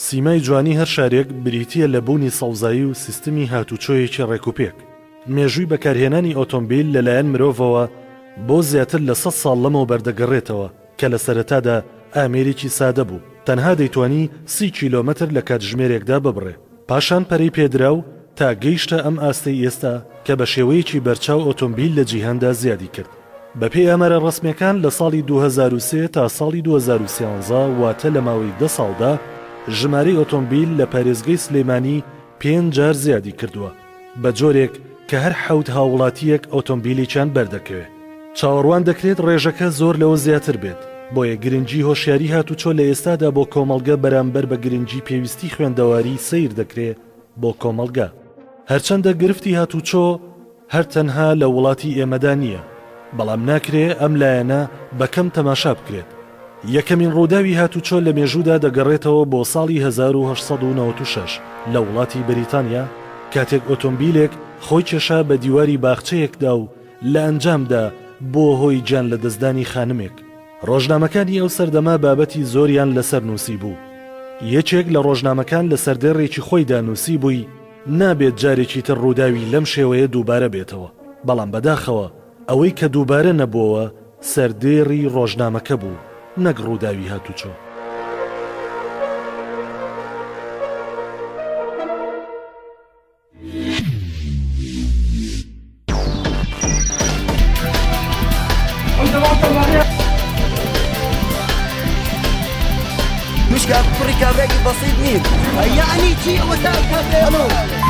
سیمای جوانی هەر شارێک بریتیە لە بوونی سەوزایی و سیستمی هاتوچۆیەکی ڕێکوپێک. مێژووی بەکارهێنانی ئۆتۆمبیل لەلایەن مرۆڤەوە بۆ زیاتر لە 100 ساڵ لەمەوە بەردەگەڕێتەوە کە لە سەرەتادا ئامێرێکی سادە بوو، تەنها دەیتوانی 30 کیلۆمەتر لە کاتژمێرێکدا ببڕێ. پاشان پەرەی پێدرا و تا گەیشتە ئەم ئاستەی ئێستا کە بە شێوەیەکی بەرچاو ئۆتۆمبیل لە جیهاندا زیادی کرد. بەپێی ئەمەرە ڕسمیەکان لە ساڵی 2003 تا ساڵی 2013 واتە لە ماوەی 10 ساڵدا ژمارەی ئۆتۆمبیل لە پارێزگەی سلێمانی 5 جار زیادی کردووە، بە جۆرێک کە هەر 7 هاوڵاتیەک ئۆتۆمبیلێکیان بەردەکەوێت. چاوەڕوان دەکرێت ڕێژەکە زۆر لەوە زیاتر بێت، بۆیە گرنگی هۆشیاری هاتوچۆ لە ئێستادا بۆ کۆمەڵگە بەرامبەر بە گرنگی پێویستی خوێندەواری سیر دەکرێت بۆ کۆمەڵگە. هەرچەندە گرفتی هاتوچۆ هەر تەنها لە وڵاتی ئێمەدا نییە، بەڵام ناکرێ ئەم لایەنە بەکەم تەماشا بکرێت. یەکەمین ڕووداوی هاتوچۆ لە مێژوودا دەگەڕێتەوە بۆ ساڵی 1896 لە وڵاتی بەریتانیا، کاتێک ئۆتۆمبیلێک خۆی کێشا بە دیواری باخچەیەکدا و لە ئەنجامدا بۆ هۆی جان لە دەستدانی خانمێک. ڕۆژنامەکانی ئەو سەردەما بابەتی زۆریان لەسەر نووسی بوو. یەکێک لە ڕۆژنامەکان لە سەردێڕێکی خۆیدا نووسی بووی نابێت جارێکی تر ڕووداوی لەم شێوەیە دووبارە بێتەوە، بەڵام بەداخەوە ئەوەی کە دووبارە نەبووەوە سەردێڕی ڕۆژنامەکە بوو، نەک ڕووداوی هاتوچۆ. مش قاعد تفرق كابريك بسيط مين يعني شيء وسائل كابريك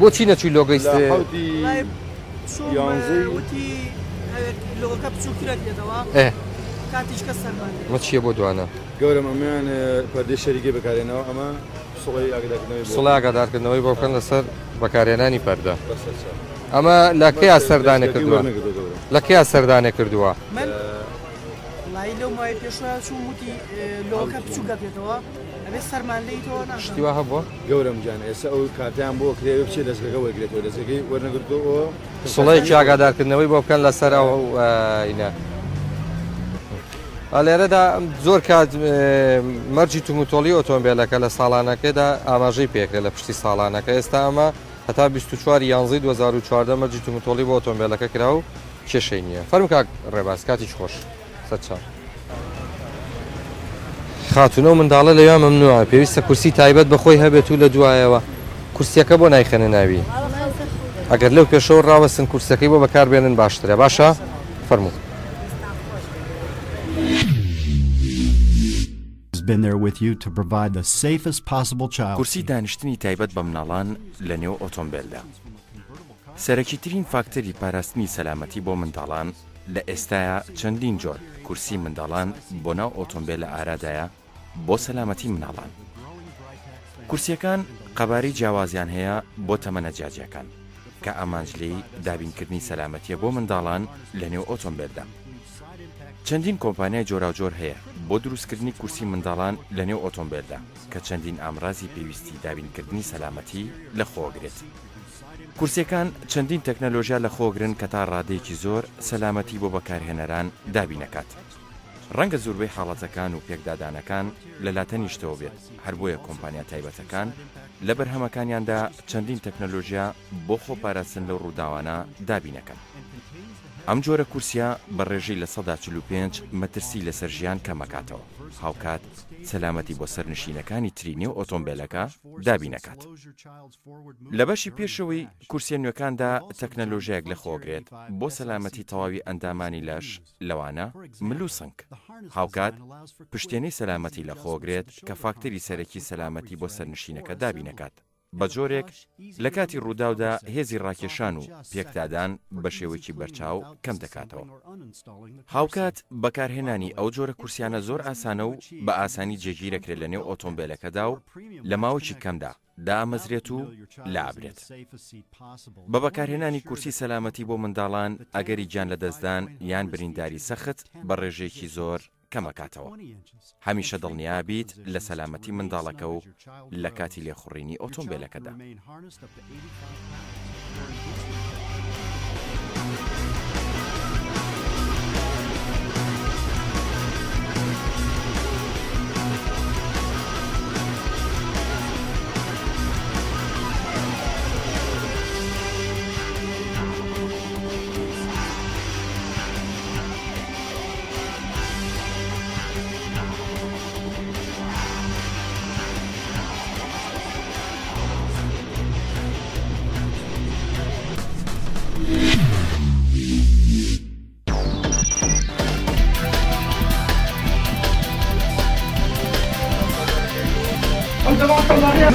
بۆچی نەچووی لۆگەیست مە چییە بۆ دوانە گەورم ئەمیان پەردەی شەریکی بەکارێنەوە ئەمە سوڵای ئاگادارکردنەوەی بۆ بکەن لەسەر بەکارهێنانی پەردە. ئەمە لە کەیا سەردانێ کردووە؟ لە کەیا سەردانێ کردووە؟ لەو مای پێشوە چوو وتی لۆکە بچوو گەبێتەوە ئەبێ سەرمان لەیتەوە شتیوە هەبووە؟ گەورم جان ئێستا ئەو کاتیان بۆ کرێوە بچێت دەستگەکە وەرگێتەوە دەستگەکەی وەرنەگرتەوە سوڵەیەکی ئاگادارکردنەوەی بۆ بکەن لەسەر ئەو ئینە. لێرەدا زۆر کات مەرجی توموتۆڵی ئۆتۆمبیلەکە لە ساڵانەکەدا ئاماژەی پێکرێت لە پشتی ساڵانەکە. ئێستا ئەمە هەتا 24 یانزەی 2014 مەرجی توموتۆڵی بۆ ئۆتۆمبیلەکە کرا و کێشەی نییە. فەرم کاک ڕێباز کاتیش خۆش سەرچاو. خاتونە و منداڵە لەوێ مەمنوعە، پێویستە کورسی تایبەت بەخۆی هەبێت و لە دوایەوە کورسیەکە بۆ نایخێنە ناوی. ئەگەر لەو پێشەوە ڕاوەستن کورسەکەی بۆ بەکاربێنن باشترە. باشە؟ فەرموو. کورسی دانیشتنی تایبەت بە مناڵان لە نێو ئۆتۆمبیلدا سەرەکیترین فاکتەری پاراستنی سەلامەتی بۆ منداڵان لە ئێستاە چەندین جۆر کورسی منداڵان بۆ ناو ئۆتۆمبیل لە ئارادایە بۆ سەلامەتی مناڵان. کورسیەکان قەبارەی جیاوازیان هەیە بۆ تەمەنە جیاجیەکان کە ئامانجلەی دابینکردنی سەلامەتیە بۆ منداڵان لە نێو ئۆتۆمبیلدا. چەندین کۆمپانیای جۆراوجۆر هەیە بۆ دروستکردنی کورسی منداڵان لە نێو ئۆتۆمبیلدا کە چەندین ئامڕازی پێویستی دابینکردنی سەلامەتی لە خۆگرێت. کورسیەکان چەندین تەکنەلۆژیا لە خۆگرن کە تا ڕادەیەکی زۆر سەلامەتی بۆ بەکارهێنەران دابینەکات. ڕەنگە زۆربەی حاڵەتەکان و پێکدادانەکان لە لاتەنیشتەوە بێت، هەر بۆیە کۆمپانیا تایبەتەکان لە بەرهەمەکانیاندا چەندین تەکنەلۆژیا بۆ خۆپاراستن لەو ڕووداوانە دابینەکەن. ئەم جۆرە کورسیا بە ڕێژەی لە 145 مەترسی لەسەر ژیان کەمەکاتەوە، هاوکات سەلامەتی بۆ سەرنشینەکانی ترینی و ئۆتۆمبیلەکە دابینەکات. لە بەشی پێشەوەی کورسیە نوێکاندا تەکنەلۆژیایەک لە خۆگرێت بۆ سەلامەتی تەواوی ئەندامانی لەش لەوانە مل و سنگ، هاوکات پشتێنەی سەلامەتی لە خۆگرێت کە فاکتەری سەرەکی سەلامەتی بۆ سەرنشینەکە دابینەکات. بە جۆرێک لە کاتی ڕووداودا هێزی ڕاکێشان و پێکدادان بە شێوەیەکی بەرچاو کەم دەکاتەوە. هاوکات بەکارهێنانی ئەو جۆرە کورسیانە زۆر ئاسانە و بە ئاسانی جێگیرەکرێت لە نێو ئۆتۆمبیلەکەدا و لە ماوەیەکی کەمدا دامەزرێت و لابرێت. بە بەکارهێنانی کورسی سەلامەتی بۆ منداڵان ئەگەری گیان لە دەستدان یان برینداری سەخت بە ڕێژێکی زۆر کەمەکاتەوە. هەمیشە دڵنیا بیت لە سەلامەتی منداڵەکە و لە کاتی لێخوڕینی ئۆتۆمبیلەکەدا.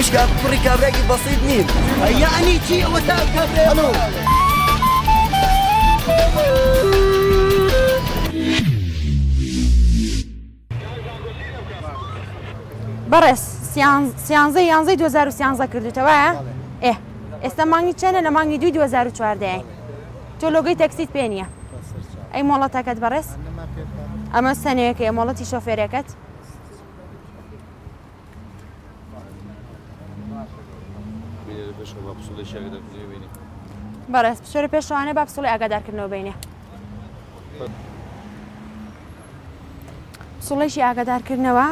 مشكلة فري كابراكي بسيط نين يعني شيء وتاب كابرا ألو بەڕێز سیانزەی 2013 کردوتەوەە؟ ئێستا مانگی چەنە لە مانگی 2014 تۆ لۆگەی تەکسیت پێ نییە. ئەی مۆڵەتەکەت بەڕێز؟ ئەمە سەنەیەکە مۆڵەتی شۆفێرەکەت؟ بەڕێز پشۆرە پێشوانە با پسوڵی ئاگادارکردنەوە بینێ. پسوڵێکی ئاگادارکردنەوە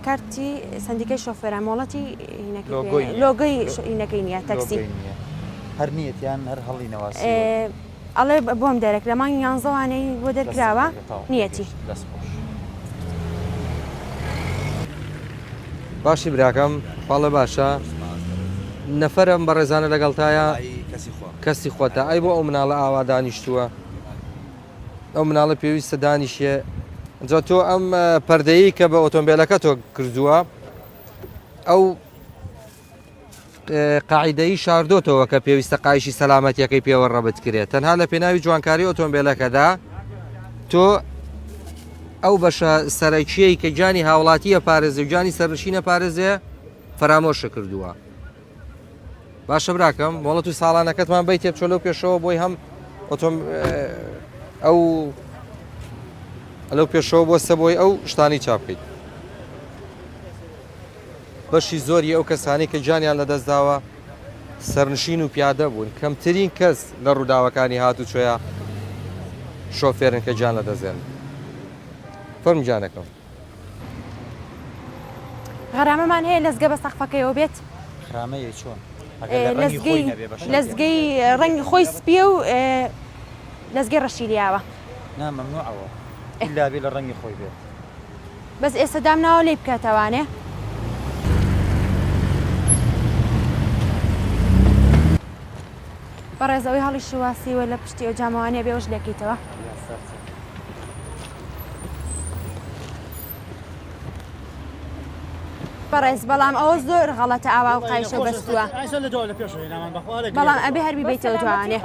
کارتی سندیکەی شۆفێرە مۆڵەتی لۆگەی هینەکەی نییە تەکسی هەر نیەتیان هەر هەڵی نەواسی ئەڵێ بۆم دەرێک لە مانگی 11وانەی بۆ دەرکراوە نیەتی. باشی براکەم پاڵە باشە نەفەرم بە ڕێزانە لەگەڵتایە کەسی خۆتە ئەی بۆ ئەو مناڵە ئاوا دانیشتووە ئەو مناڵە پێویستە دانیشێ جا تۆ ئەم پەردەیی کە بە ئۆتۆمبیلەکە تۆ کردووە ئەو قاعیدەی شاردۆتەوە کە پێویستە قایشی سەلامەتیەکەی پێوە ڕەبت کرێت تەنها لە پێناوی جوانکاری ئۆتۆمبیلەکەدا تۆ ئەو بەشە سەرەکیەی کە جانی هاوڵاتیە پارێزە و جانی سەرنشینە پارێزێ فەرامۆشە کردووە. باشە براکەم مۆڵەت و ساڵانەکەتمان بیت تێبچۆ لەو پێشەوە بۆی هەم ئەو پێشەوە بۆستە بۆی ئەو شتانی چاپیت. بەشی زۆری ئەو کەسانی کە جانیان لە دەستداوە سەرنشین و پیادە بوون کەمترین کەس لە ڕووداوەکانی هاتو چۆیە شۆفێرن کە جان لە دەزێن. فەرمو جانەکەم. غەرامەمان هەیە لەزگە بە سەقفەکەیەوە بێت؟ خرامەیە چۆن؟ لەزگەی ڕەنگی خۆی سپیە و لەزگەی ڕەشیلیاوە. نا مەمنوعەوە ئیلا بێ لە ڕەنگی خۆی بێت. بەس ئێستا دامناوە لێ بکاتەوانێ؟ بەڕێزەوەی هەڵی شواسیوە لە پشتی ئەو جامەوانەیە بێوەش لێکیتەوە. بەڕێز بەڵام ئەوە زۆر غەڵەتە ئاوا و قایشە بەستووە بەڵام ئەبێ هەربی بیتەوە جوانێ.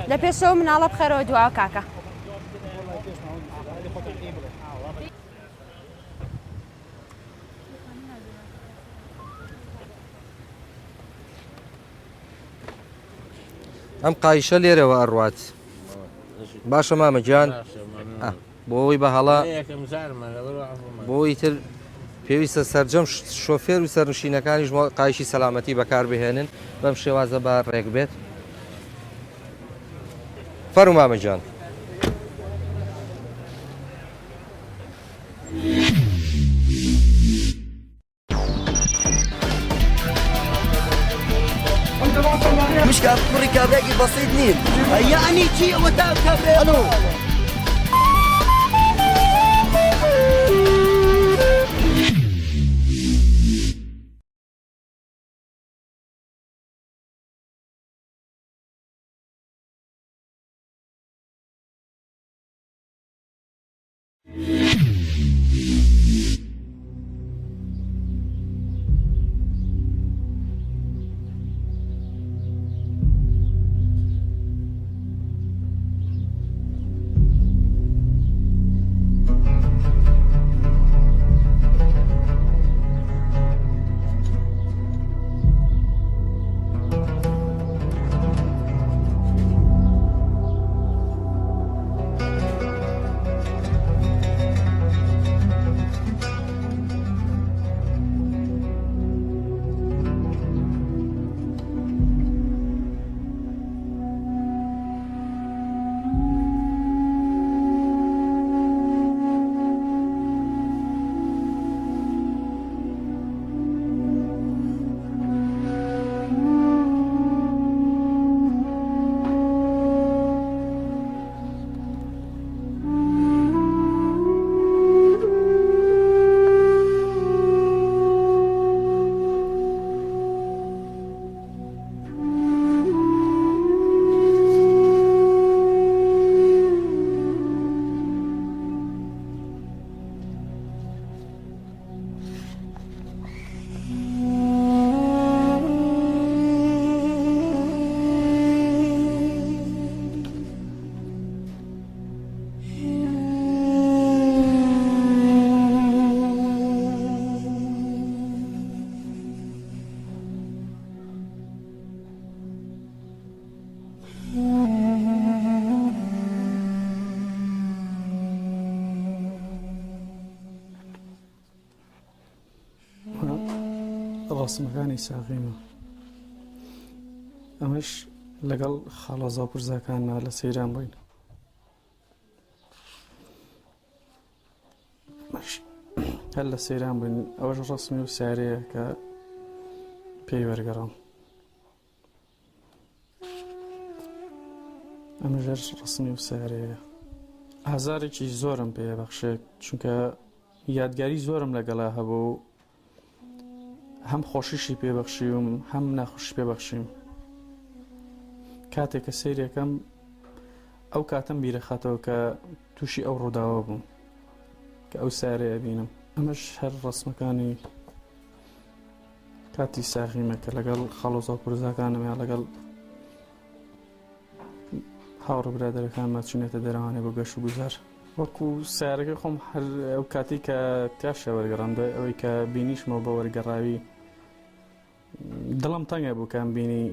لە پێشەوە مناڵە بخێرەوە دواوە کاکە. ئەم قایشە لێرەوە ئەڕوات. باشە مامەجان بۆەوەی بە هەڵا بۆی تر پێویستە سەررجەم شۆفێر و سەرنشینەکانیش قایشی سەلامەتی بەکاربهێنن بەم شێوازە بە ڕێک بێت. فەرمو مامەجان. مشكلة فري كابراكي بسيط نين يعني شيء وتاب كابرا ألو ڕسمەکانی ساغیمە ئەمەش لەگەڵ خاڵۆزا و پرزەکانە لە سەیران بووین هەر لە سەیران بووین ئەوەش ڕسمی و سارەیە کە پێی وەرگەڕام ئەمەژەر ڕسمی و سارەیە ئازارێکی زۆرم پێ بەخشێت چونکە یادگاری زۆرم لەگەڵا هەبوو هەم خۆشیشی پێبەخشیم هەم ناخۆشی پێبەخشیم کاتێک کە سەیرەکەم ئەو کاتم بیرەخاتەوە کە تووشی ئەو ڕووداوە بووم کە ئەو سارەیە بینم ئەمەش هەر ڕسمەکانی کاتی ساغیمە کە لەگەڵ خاڵۆزا و پرزەکانم یا لەگەڵ هاوڕە برادەرەکانمان چونێتە دەرەوانێ بۆ گەشت و گوزار وەکو سارەکە خۆم هەر ئەو کاتی کە تاشە وەرگەڕام دوای ئەوەی کە بینیشمەوە بە وەرگەڕاوی دڵم تەنگە بوو کەم بینی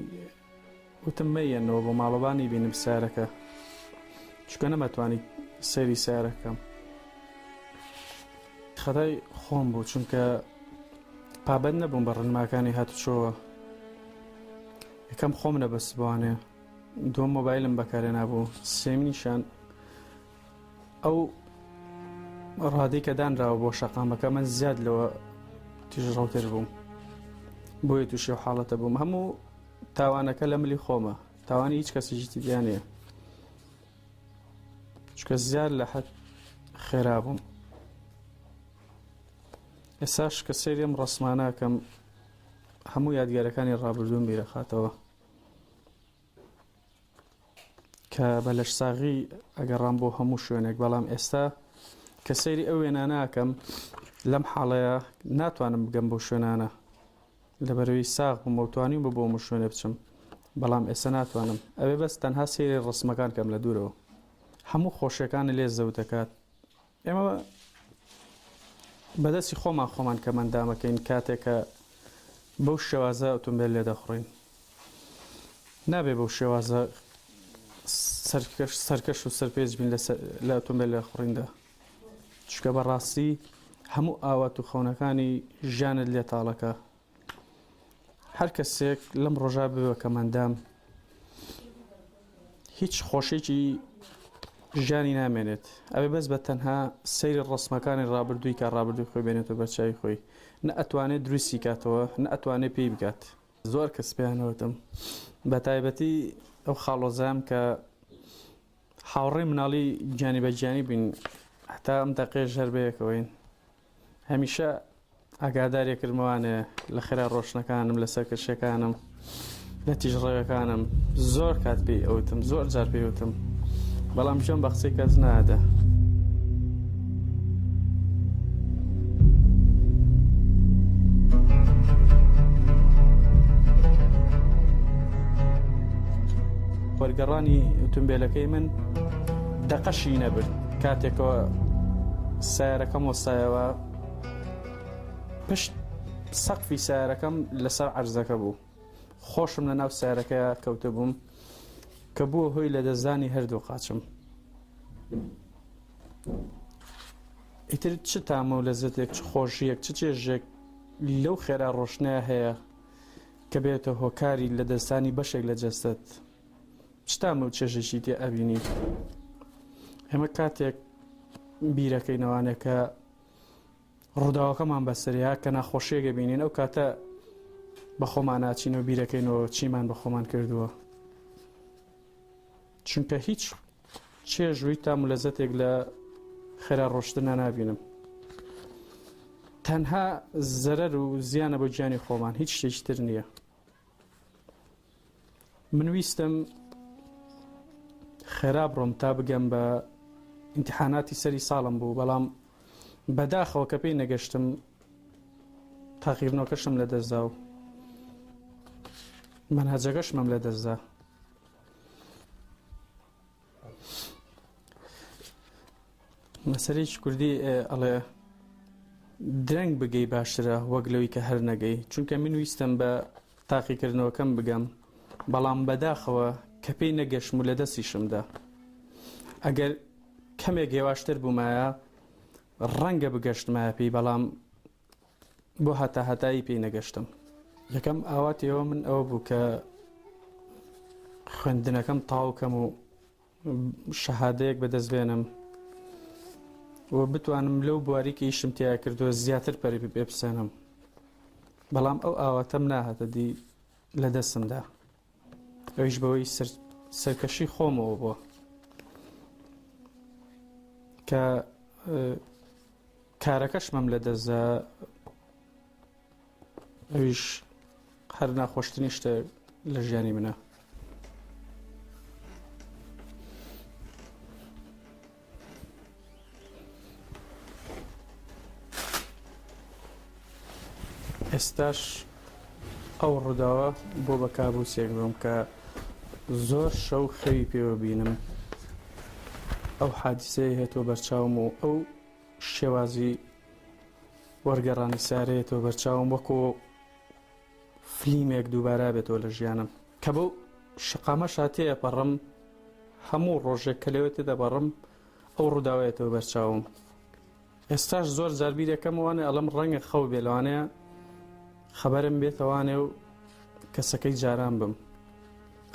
وتم مەیەنەوە بۆ ماڵەبانی بینم سارەکە چونکە نەمەتوانی سەیری سارەکەم خەدای خۆم بوو چونکە پابەت نەبووم بە ڕنماکانی هاتوچۆوە یەکەم خۆم نەبەست بوانێ دووەم مۆبایلم بەکارێ نابوو سێمینیشان ئەو ڕادەی کە دانراوە بۆ شەقامەکە من زیاد لەوە تیژڕەوتر بووم بۆیە تووشی و حاڵەتە بووم هەموو تاوانەکە لە ملی خۆمە تاوانی هیچ کەسیشی تیانەیە چونکە زیاد لە حەد خێرا بووم ئێساش کە سەیرم ڕسمانەکەم هەموو یادگارەکانی ڕابردووم بیرەخاتەوە کە بە لەش ساغی ئەگەڕام بۆ هەموو شوێنێک بەڵام ئێستا کە سەیری ئەو وێنانەکەم لەم حاڵەیە ناتوانم بگەم بۆ شوێنانە لەبەرەوەی ساغ بووم و توانیم بۆ هەموو شوێنێ بچم بەڵام ئێستا ناتوانم ئەوێ بەس تەنها سەیری ڕسمەکان کەم لە دوورەوە هەموو خۆشیەکانی لێ زەوت دەکات ئێمە بەدەستی خۆمان کەمەندامەکەین کاتێک کە بەو شێوازە ئۆتۆمبیل لێ دەخڕین نابێ بەو شێوازە سەرکەش و سەرپێچ بین لە ئۆتۆمبیل لە خوڕیندا چونکە بەڕاستی هەموو ئاوات و خەونەکانی ژیانت لێ تاڵەکە هەر کەسێک لەم ڕۆژا ببێ کەمەندام هیچ خۆشێکی ژیانی نامێنێت ئەوێ بەس بە تەنها سەیری ڕسمەکانی ڕابردووی کە ڕابردووی خۆی بێنێتەوە بەرچاوی خۆی نە ئەتوانێت دروستی کاتەوە نە ئەتوانێت پێی بکات زۆر کەس پێیانەوەتم بە تایبەتی ئەو خاڵۆزام کە هاوڕێی مناڵی گیانی بە گیانی بین هەتا ئەم دەقێژ هەر بەیەکەوەین هەمیشە ئاگاداریەکردمەوانێ لە خێرا ڕۆشنەکانم لە سەرکەشەکانم لە تیژڕێوەکانم زۆر کات پێی ئەوتم زۆر جار پێیوتم بەڵام ژەم بە قسەی کەس نادە وەرگەڕانی ئۆتۆمبیلەکەی من دەقەشی نەبرد کاتێکەوە سایارەکەم وەسایەوە پشت سەقفی سایارەکەم لەسەر عەرزەکە بوو خۆشم لە ناو سایارەکەیە کەوتە بووم کە بووە هۆی لە دەستدانی هەردوو قاچم ئیتر چ تامە و لەزەتێک چ خۆشیەک چ چێژێک لەو خێرا ڕۆشنەیە هەیە کە بێتە هۆکاری لە دەستانی بەشێک لە جەستت چتامە و چێژێکی تێ ئەبینی ئێمە کاتێک بیرەکەینەوانێک کە ڕووداوەکەمان بەسەریا کە ناخۆشیەکە بینین ئەو کاتە بە خۆمان ناچینەوە بیرەکەینەوە چیمان بە خۆمان کردووە چونکە هیچ چێژووی تام و لەزەتێک لە خێرا ڕۆشتنە نابینم تەنها زەرەر و زیانە بۆ گیانی خۆمان هیچ شتێکی تر نییە من ویستم خێرا بڕۆم تا بگەم بە ئیمتیحاناتی سەری ساڵم بوو بەڵام بەداخەوە کە پێی نەگەشتم تاقیرنەوەکەشم لە دەستدا و مەنهەجەکەشمم لە دەستدا مەسەرێکی کوردی ئەڵێ درەنگ بگەی باشترە وەک لەوەی کە هەر نەگەی چونکە من ویستم بە تاقیکردنەوەکەم بگەم بەڵام بەداخەوە کە پێی نەگەشم و لە دەستیشمدا ئەگەر کەمێک هێواشتر بوومایە ڕەنگە بگەشتمایە پێی بەڵام بۆ هەتایی پێی نەگەشتم یەکەم ئاواتیەوە من ئەوە بوو کە خوێندنەکەم تاوکەم و شەهادەیەک بەدەستبێنم و بتوانم لەو بواریکە ئیشم تیا کردووە زیاتر پەری پێ بسێنم بەڵام ئەو ئاواتەم ناهاتە دی لە دەستمدا ئەویش بەوەی سەرکەشی خۆمەوە بووە کە کارەکەشمەم لە دەستدا ئەویش هەر ناخۆشتنی شتە لە ژیانی منە ئێستاش ئەو ڕووداوە بۆ بە کابوسێک بووم کە زۆر شەو خەوی پێوە بینم ئەو حادیسەیە هێتۆ بەرچاوم و ئەو شێوازی وەرگەڕانی سارەیەتەوە بەرچاوم وەکو فلیمێک دووبارە بێتەوە لە ژیانم کە بەو شقامە شاتەیە پەڕم هەموو ڕۆژێک کە لەوێ دەبەڕم ئەو ڕووداوایەتەوە بەرچاوم ئێستاش زۆر جاربیرەکەم وانێ ئەڵەم ڕەنگە خەو بێ لەوانەیە خەبەرم بێتەوانێ و کەسەکەی جاران بم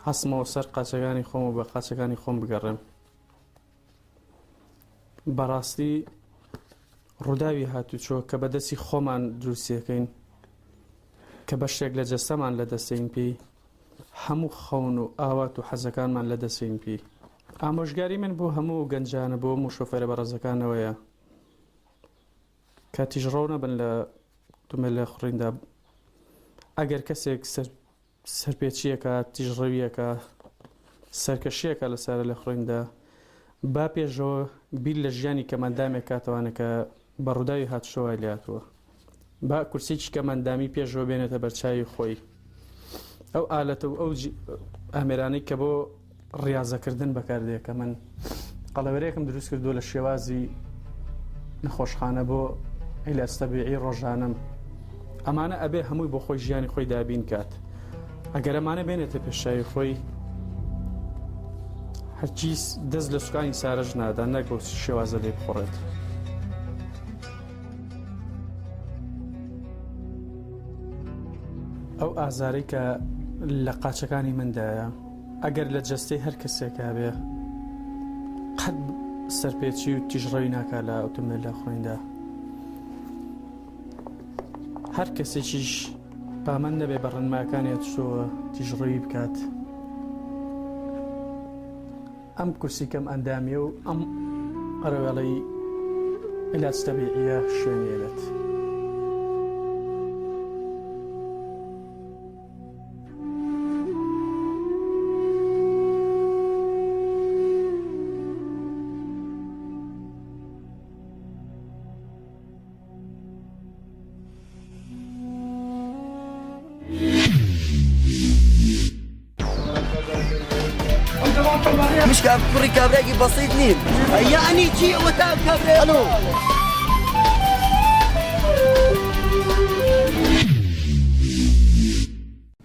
هەستمەوە سەر قاچەکانی خۆم و بە قاچەکانی خۆم بگەڕێم بەڕاستی ڕووداوی هاتوچۆ کە بەدەستی خۆمان دروستیەکەین کە بەشێک لە جەستەمان لە دەستین پێی هەموو خەون و ئاوات و حەزەکانمان لە دەستین پێی ئامۆژگاری من بۆ هەموو گەنجانە بۆ هەموو شۆفێرە بەڕێزەکانەوەیە کە تیژڕەو نەبن لە تومێلە خوڕیندا ئەگەر کەسێک سەرپێچیەکە تیژڕەویەکە سەرکەشیەکە لەسارە لە خوڕیندا با پێشەوە بیر لە ژیانی کەمەندامێک کاتەوانە کە بە ڕووداوی هاتوشەوە لاتووە با کورسێکی کەمەندامی پێشەوە بێنێتە بەرچاوی خۆی ئەو ئالەتە و ئەو ئامێرانەی کە بۆ ڕاضەکردن بەکاردێت کە من قەڵەوەرێکم دروست کردووە لە شێوازی نەخۆشخانە بۆ ئیلاستەبیعی ڕۆژانم ئەمانە ئەبێ هەمووی بۆ خۆی ژیانی خۆی دابین کات ئەگەر ئەمانە بێنێتە پێشایی خۆی هەرچیز دەست لە سوکانی سارەژ نادا نەگەوت شێوازە لێ بخۆڕێت ئەو ئازارەی کە لە قاچەکانی مندایە ئەگەر لە جەستەی هەر کەسێکا بێ قەت سەرپێچی و تیژڕەوی ناکا لە ئۆتۆمۆبیل لە خوێندا هەر کەسێکیش پامەند نەبێ بە ڕەنماکانیەت شۆوە تیژڕەوی بکات ئەم کورسی کەم ئەندامیە و ئەم ئەرەوێڵەی عیلاج تەبیعیە شوێنێت مشكلة كوري كابراكي بسيط نيل يعني شي وتاب كابرا الو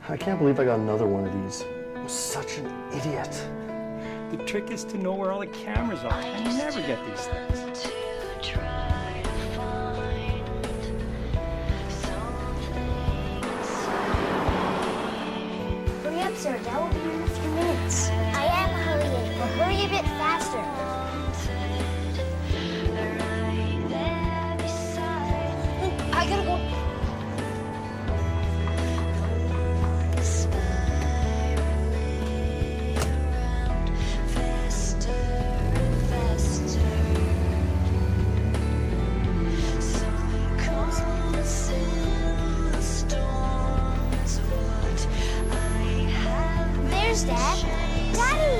I can't believe I got another one of these. I'm such an idiot. The trick is to know where all the cameras are, and you never get these things. Hurry up, sir. That will be in a few minutes. I am hurrying, but hurry a bit faster. I gotta go. There's Dad. Daddy!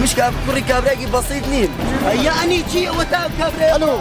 مش كوري كابراكي بسيط نين يعني شيء وتاب كابرا الو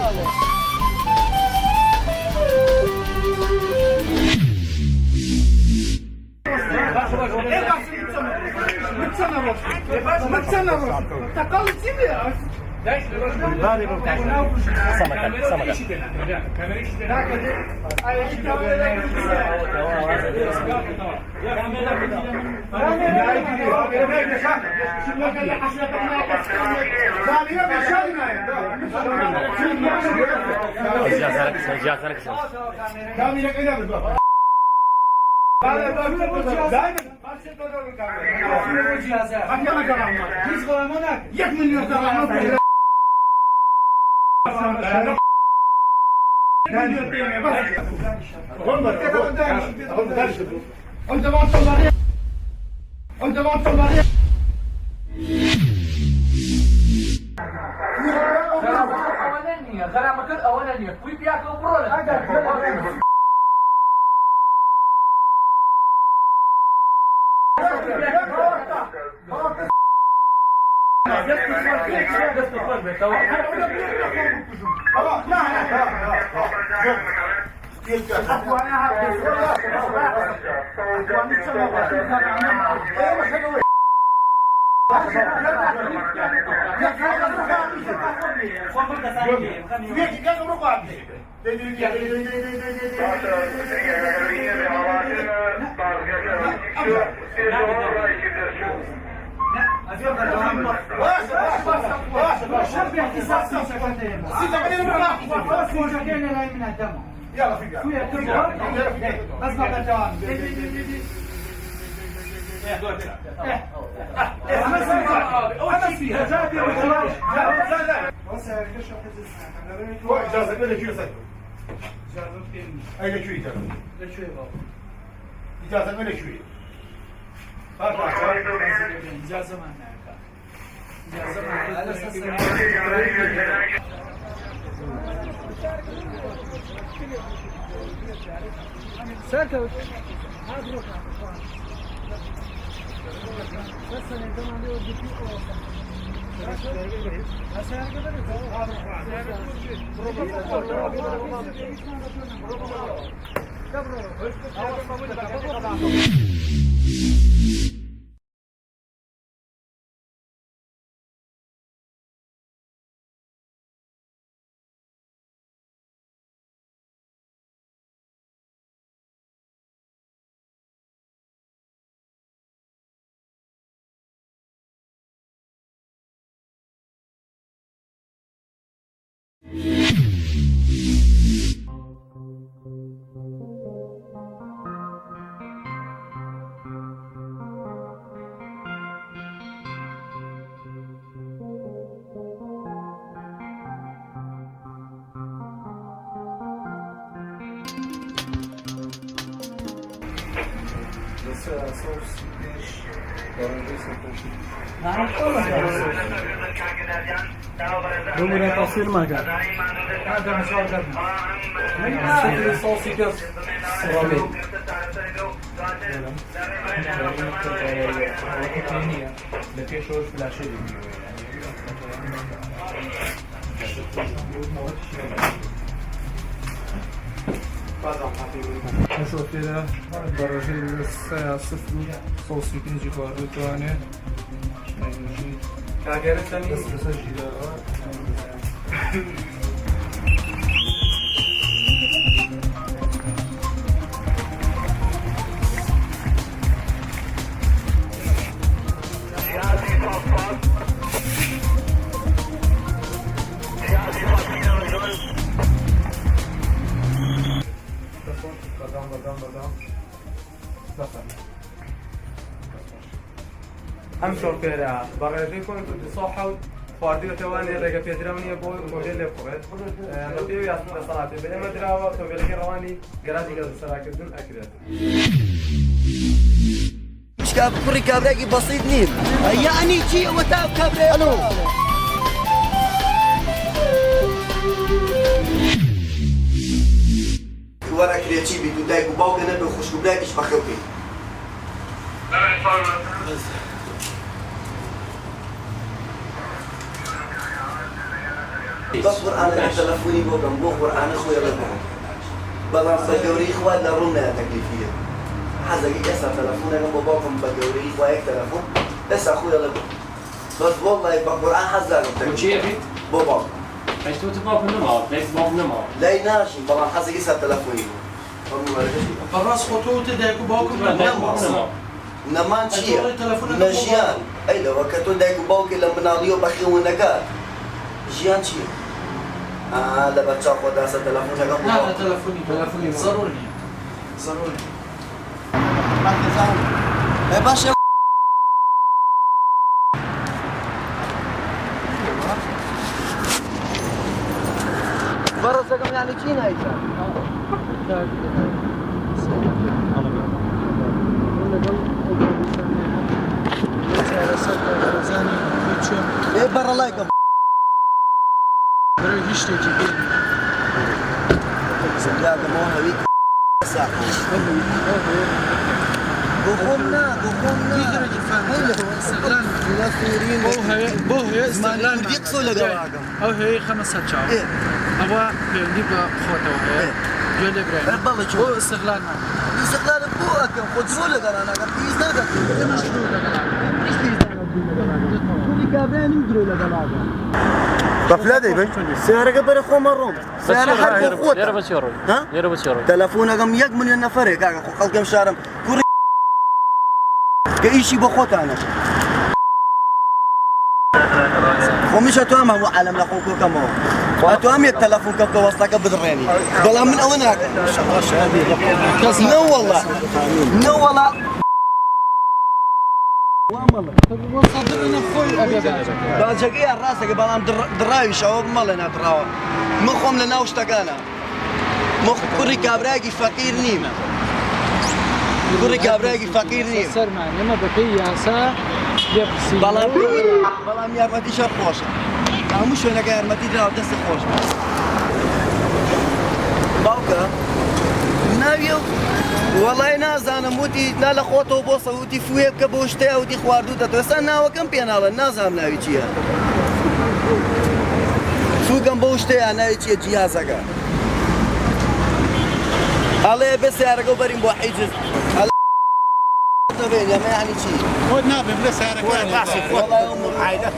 نشوف كده درجة الساعة 0.5 جوار تواني بس بسجل بەردام بەفەرمە ئەم شۆفێرە بە ڕێژەی خۆی سۆ حەوت خواردیوەتەوانێ ڕێگە پێدراونیە بۆ کۆژێ لێ بخڕێت بە پێوی یاسن دەسەڵاتی بەێمە دراوە تۆبێلەکەی ڕەوانی گەراجی گەزسەراکردن ئەکرێت مشکا کوڕی کابراێکی بەسیط نیم یعنی چی ئەوە تا کابرا ئەلۆ وەرە کرێچی بیت و دایک و باوکە نەبێ خوشک و براکیش بەخێو بکەیت بەس قورئانە تەلەفۆنی بۆ بم بۆ قورئانە خۆی ڕێبم بەڵام بە گەورەی خوا لە ڕوون نایە تەکلیفیە حەزەکەی ئێستا تەلەفۆنەکەم بۆ باوکم بە گەورەی خوا یەک تەلەفۆن ئێستا خۆی ڕێبم بەس وەڵڵای بە قورئان حەز دارم تەکلیف بۆ باوکم لای ناشین بەڵام حەزەکەی ئێستا تەلەفۆنی بوو بەڕاست خۆ تۆ وتە دایک و باوکم نەمان چییە؟ نەژیان ئەی لەوە کە تۆ دایک و باوکێ لە مناڵیەوە بەخێون نەکات ژیان چییە؟ لە بەرچاو خۆداسە تەلەفۆنەکە لا تەلەفۆنی ضروري ضروري باشە بەڕێزەکەم یانی چی نایکە؟ ئێ بەڕەڵایکەم بەرەوەی هیچ شتێکی پێ زەلیاکەمەوە هەوی بۆخۆم نا بۆ هەیە ئستەقلال قسۆ لەگەڵاکەم ئەو هەیە خەمە سەر چاو ئەوە پەیوەندی بە خۆتەوە هەیە گوێ لێ برای بۆ ئستەقلال نا ئستەقلال بۆ ئەکەم خۆ درۆ لەگەڵانەکەم پێویست ناکەم بەفلا دەیبێت سیارەکە بەرە خۆمە ڕۆم سیارە هەر بۆ خۆتە تەلەفۆنەکەم 1 ملیۆن نەفەرێک کاکە خۆ خەڵکەم شارم کوڕی کە ئیشی بۆ خۆتانە خۆ میشە تو ئەم هەموو عالەم لە خۆ کۆکەمەوە تو ئەم یەک تەلەفۆن کەم کە وەستەکە بدڕێنی بەڵام من ئەوە ناکەم نەوەڵا نەوەڵا باجەکەی ڕاستەکە بەڵام دڕاویشەوە بمەڵێ ناتڕاوە من خۆم لە ناو شتەکانە من کوڕی کابراایەکی فەقیر نیم کوڕی کابراایەکی فەقیر نیم سەرمانەمە بەپێی یاسا بەڵام یارمەتیشە خۆشە هەموو شوێنەکە یارمەتی دراوە دەستی خۆش باوکە ناویە وەڵای نازانم وتی نا لە خۆتەوە بۆ سەوتی فوێ بکە بۆ شتەیە وتی خواردووتە تۆ ئێستا ناوەکەم پێناڵێن نازانم ناوی چییە فووکەم بۆ شتەیە ناوی چییە جیازەکە ئەڵێ بێ سیارەکە بەرین بۆ حیجز بێن ئەمە یعنی چی خۆت نابێ بلە سیارەکە باسی خۆت عایدە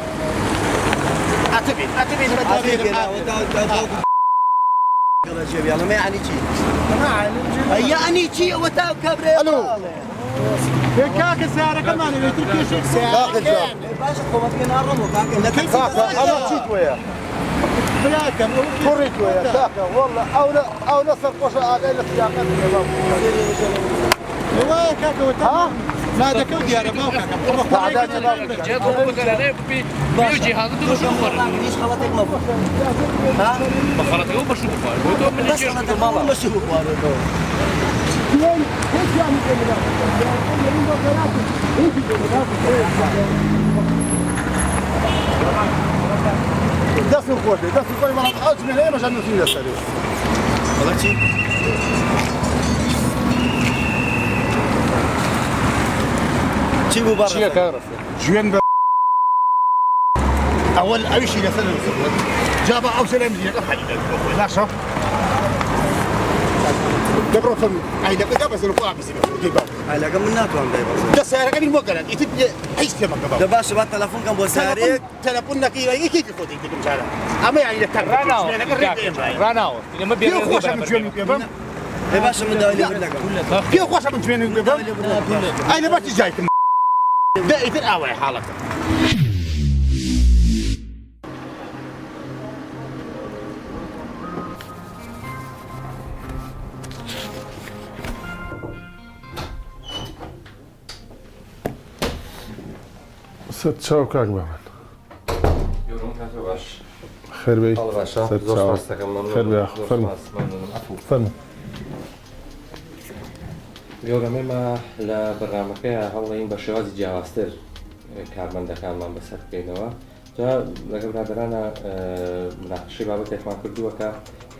ئەتبێت ئەمە یعنی چی یعنی چی ئەوە تا کابرێ کاکە سیارەکەمانەوێتی پێشی سیارەکە باشە خۆمەتکە ناڕەمەوە کاکە ئەمە چی تۆیە بلاکەم کوڕی تۆیە کاکە وەڵڵە ئەو لە سەرخۆشە ئاگای لە سیاقەت وایە کاکەوە تا نادەکە و دیارە باوکەکەم دەستم خۆش بێ دەستی خۆی بەڵام ئەو چمێنە ئێمەش نووسین لەسەرێ بەڵە چی چی بوو بەڕێ ژوێن بە ئەوەل ئەویشی لەسەر جا بە ئەو سەرێ مزیەکە حەلیدە بۆخۆی باشە دەبڕۆتم ئایلەکە بەسەر خۆ ئابیسی ئایلەکە من ناتوانم دایبەزم دە سیارەکە بیر بۆ گەرن ئیتر هیچ تێمەکە دە باشە با تەلەفۆنکەم بۆ سیارەیەک تەلەفۆن نەکەی یەکێکی خۆتی کردم جارە ئەمە یعنی لە ڕاناوە پێ خۆشە من جوێنی پێ بم ێ باشە من داوای لێ بردەکەم پێ خۆشە من جوێنی پێ بم ئای لە بەچی جایکم دە ئیتر ئاوای حاڵەکە سەر چاو کاک بە من خێربەی فەرمو گەورەمێمە لە بەرنامەکەی هەوڵین بە شێوازی جیاوازتر کارمەندەکانمان بەسەر بکەینەوە جا لەگە برادرانە مناقشەی بابەتێکمان کردووە کە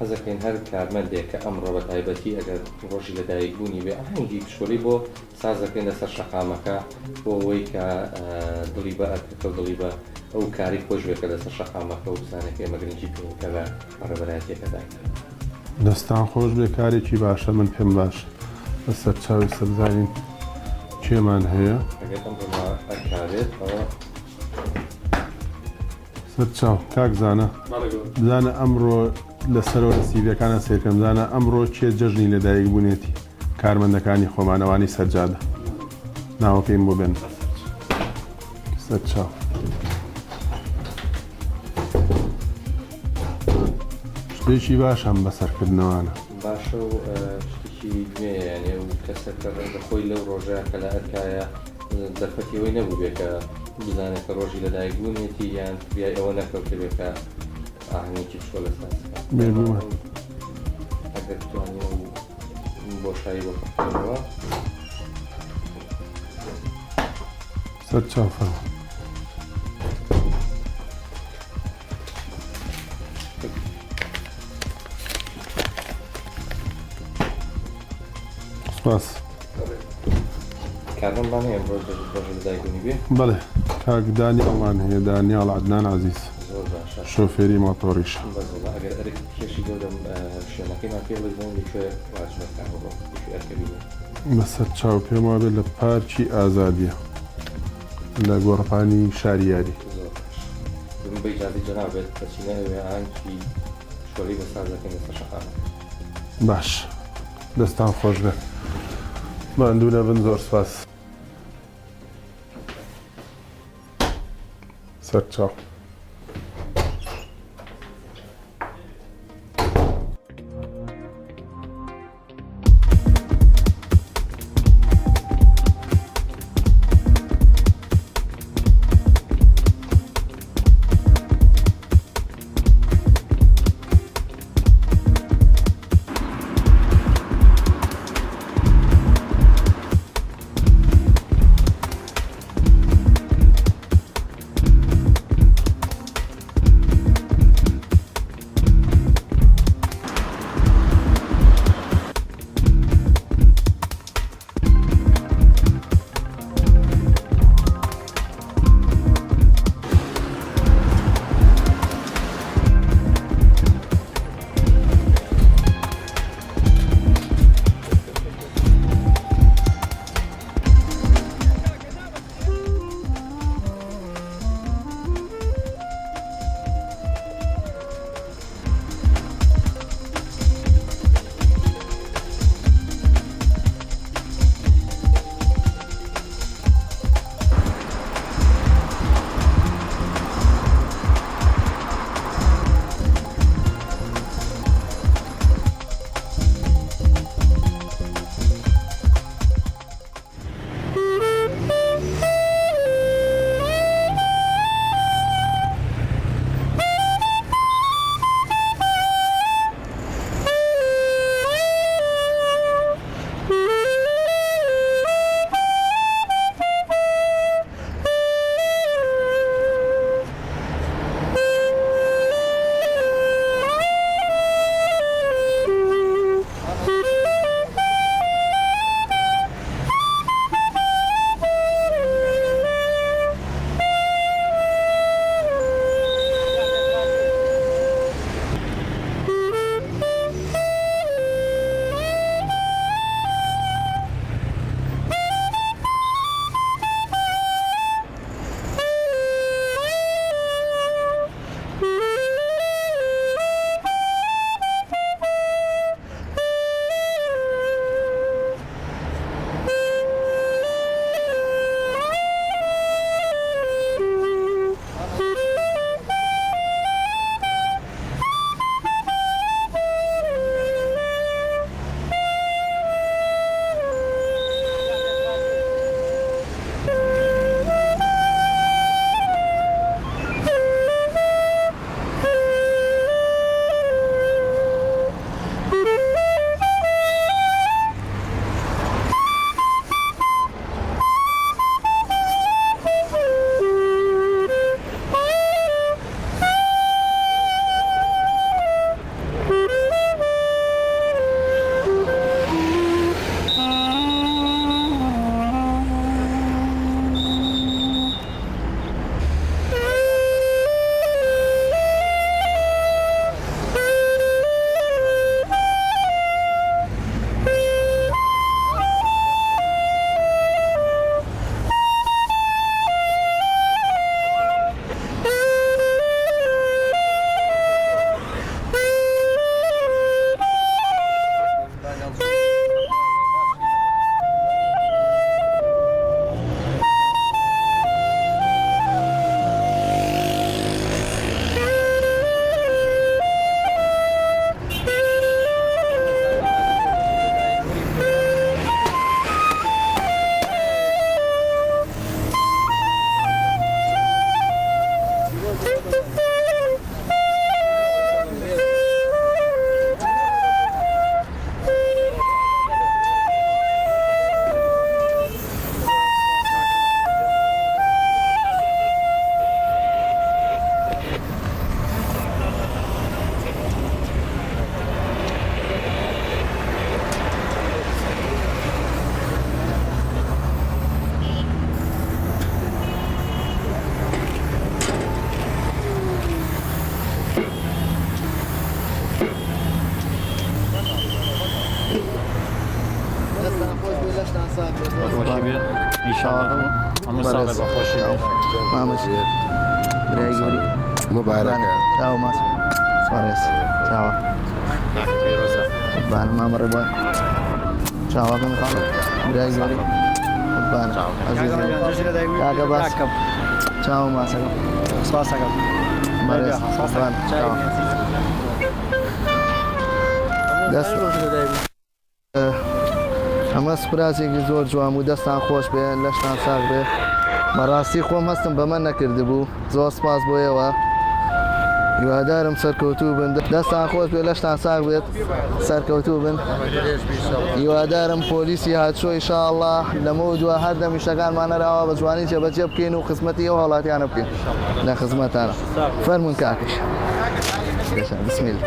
حەزەکەین هەر کارمەندێک کە ئەمڕۆ بە تایبەتی ئەگەر ڕۆژی لەدایکبوونی بێ ئاهەنگی پشکۆڵی بۆ سازەکەین لەسەر شەقامەکە بۆ ئەوەی کە دڵی بە ئەرکەکە و دڵی بە ئەو کاری خۆش بێکە لەسەر شەقامەکە و بزانێت ئێمە گرنگی پێکە بە ڕێبەرایەتێکەداین دەستان خۆش بێ کارێکی باشە من پێم باش بەسەر چاوی سەبزانین چێمان هەیە ئەگەر ئەم ئەکارێت ئەوە سەر چاو کاک زانە بزانە ئەمڕۆ لەسەرەوە سیڤەکانە سێکەم زانە ئەمڕۆ چێ جەژنی لەدایک بوونێتی کارمەندەکانی خۆمانەوانی سەرجادە ناوەکەیم بۆ بێن سەر چاو شتێکی باش هەم بەسەرکردنەوەوانە باشە و شتێکی نوێیانێ و کەسەکە ڕێگە خۆی لەو ڕۆژە کە لە ئەرکایە دەرفەتیەوەی نەبوو بێ کە بزانێت کە ڕۆژی لەدایکبوونێتی یان بیای ئەوە نەکەوتە بێکە ئاهەنگێکی بچۆ لەسەر بێبوومە ئەگەر توانێ و بۆشایی بۆ کەوتنەوە سەر چاو فەرمو سپاس کارمەندمان هەیە ڕۆژ لەدایکبوونی بێ بەڵێ کاک دانیاڵمان هەیە دانیاڵ عەدنان عەزیز زۆر باشە شۆفێری مۆتۆریشە بەزەڵە ئەگەر ئەرێک کێشی گەورەم شوێنەکەیمان پێ بزانین لەکوێ واجبەکان بۆ ئەرکەبی بێ بەسەر چاو پێم وابێت لە پارکی ئازادیە لە گۆڕپانی شاریاری من بە ئیجازەی جەنابێت بەچینەوێ ئاهەنگی شۆڵی بە سازەکەین لەسەر شەقامە باش دەستان خۆش بێت ماندوو نەبن زۆر سپاس سەر چاو بەخۆشی بێت ئینشاڵڵا ئەمە ساڵە بەخۆشی بێت مامەچی برای گەوری مبارەکە چاو ماچ سوارێز چاوە بان مامە ڕێبووە چاواکەم خاڵ برای گەوری بان عزیز کاکە باس چاو ماسەکەم سپاسەکەم بەڕێز بان چاوە دەست ئەمە سپراسێکی زۆر جوان بوو دەستان خۆش بێ لەشتان ساغ بێ بەڕاستی خۆم هەستم بەمە نەکردبوو زۆر سپاس بۆیەوە هیوادارم سەرکەوتوو بن دەستان خۆش بێ لەشتان ساغ بێت سەرکەوتوو بن هیوادارم پۆلیسی هاتشۆ ئینشاءڵڵا لەمە دووە هەر دەمیشتەکانمان نەراوە بە جوانی جێبەجێ بکەین و خزمەتی ئەو هەڵاتیانە بکەین لە خزمەتانە فەرمون کاکەش بسم الله